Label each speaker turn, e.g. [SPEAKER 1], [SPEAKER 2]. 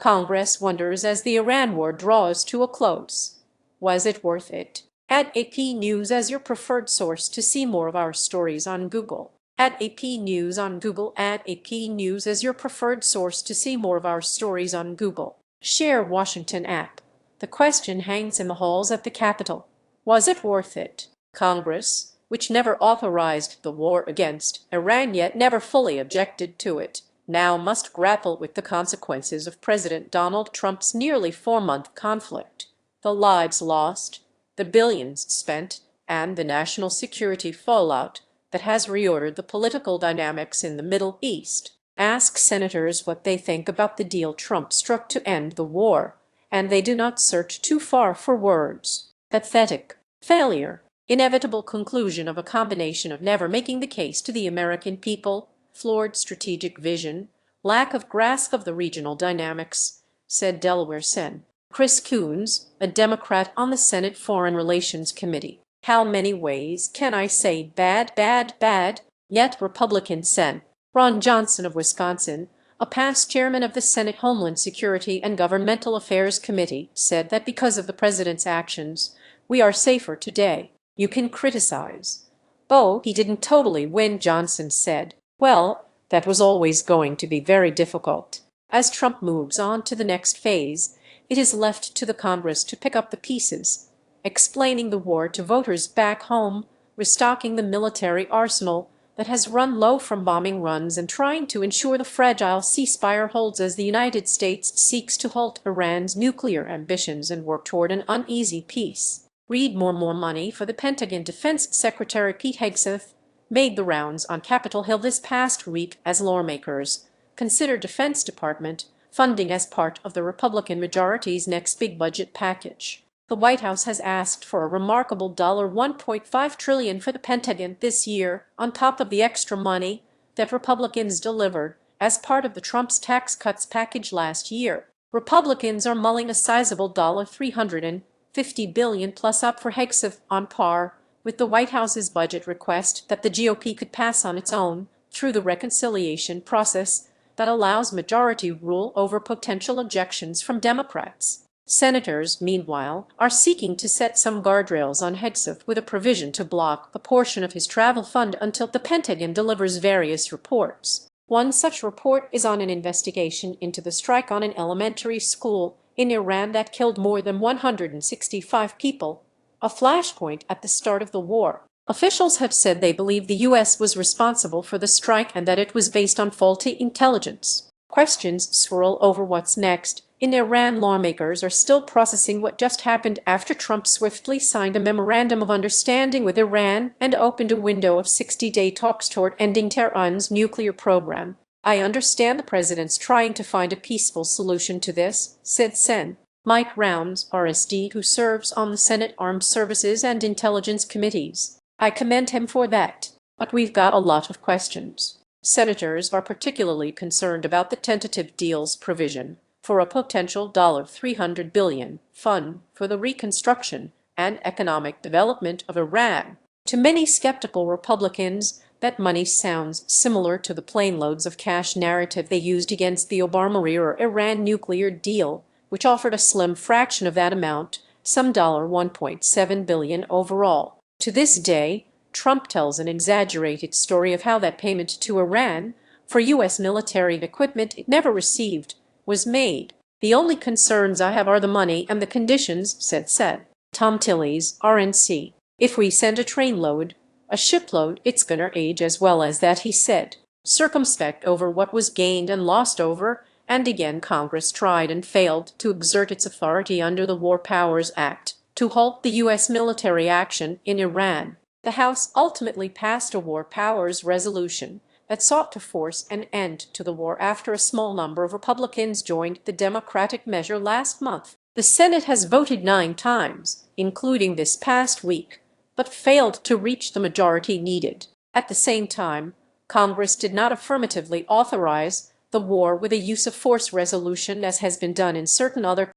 [SPEAKER 1] Congress wonders as the Iran war draws to a close. Was it worth it? Add AP News as your preferred source to see more of our stories on Google. Add AP News on Google. Add AP News as your preferred source to see more of our stories on Google. Share Washington app. The question hangs in the halls at the Capitol. Was it worth it? Congress, which never authorized the war against Iran yet never fully objected to it, now must grapple with the consequences of President Donald Trump's nearly 4-month conflict. The lives lost, the billions spent, and the national security fallout that has reordered the political dynamics in the Middle East. Ask senators what they think about the deal Trump struck to end the war, and they do not search too far for words. Pathetic, failure, inevitable conclusion of a combination of never making the case to the American people, flawed strategic vision, lack of grasp of the regional dynamics, said Delaware Sen. Coons, a Democrat on the Senate Foreign Relations Committee. How many ways can I say bad, bad, bad? Yet Republican Sen. Ron Johnson of Wisconsin, a past chairman of the Senate Homeland Security and Governmental Affairs Committee, said that because of the president's actions, we are safer today. You can criticize. Though he didn't totally win, Johnson said. Well, that was always going to be very difficult. As Trump moves on to the next phase, it is left to the Congress to pick up the pieces, explaining the war to voters back home, restocking the military arsenal that has run low from bombing runs, and trying to ensure the fragile ceasefire holds as the United States seeks to halt Iran's nuclear ambitions and work toward an uneasy peace. Read more money for the Pentagon. Defense Secretary Pete Hegseth made the rounds on Capitol Hill this past week as lawmakers consider Defense Department funding as part of the Republican majority's next big budget package. The White House has asked for a remarkable $1.5 trillion for the Pentagon this year, on top of the extra money that Republicans delivered as part of the Trump's tax cuts package last year. Republicans are mulling a sizable $350 billion plus up for Hegseth, on par with the White House's budget request that the GOP could pass on its own through the reconciliation process that allows majority rule over potential objections from Democrats. Senators, meanwhile, are seeking to set some guardrails on Hegseth with a provision to block a portion of his travel fund until the Pentagon delivers various reports. One such report is on an investigation into the strike on an elementary school in Iran that killed more than 165 people, a flashpoint at the start of the war. Officials have said they believe the U.S. was responsible for the strike and that it was based on faulty intelligence. Questions swirl over what's next. In Iran, lawmakers are still processing what just happened after Trump swiftly signed a memorandum of understanding with Iran and opened a window of 60-day talks toward ending Tehran's nuclear program. I understand the president's trying to find a peaceful solution to this, said Sen. Mike Rounds, RSD, who serves on the Senate Armed Services and Intelligence Committees. I commend him for that, but we've got a lot of questions. Senators are particularly concerned about the tentative deal's provision for a potential $300 billion fund for the reconstruction and economic development of Iran. To many skeptical Republicans, that money sounds similar to the planeloads of cash narrative they used against the Obama-era Iran nuclear deal, which offered a slim fraction of that amount, some $1.7 billion overall. To this day, Trump tells an exaggerated story of how that payment to Iran for U.S. military equipment it never received was made. The only concerns I have are the money and the conditions, said Tom Tilley's, RNC. If we send a trainload, a shipload, it's gonna age as well as that, he said. Circumspect over what was gained and lost over, and again Congress tried and failed to exert its authority under the War Powers Act to halt the U.S. military action in Iran. The House ultimately passed a War Powers resolution that sought to force an end to the war after a small number of Republicans joined the Democratic measure last month. The Senate has voted 9 times, including this past week, but failed to reach the majority needed. At the same time, Congress did not affirmatively authorize the war with a use of force resolution as has been done in certain other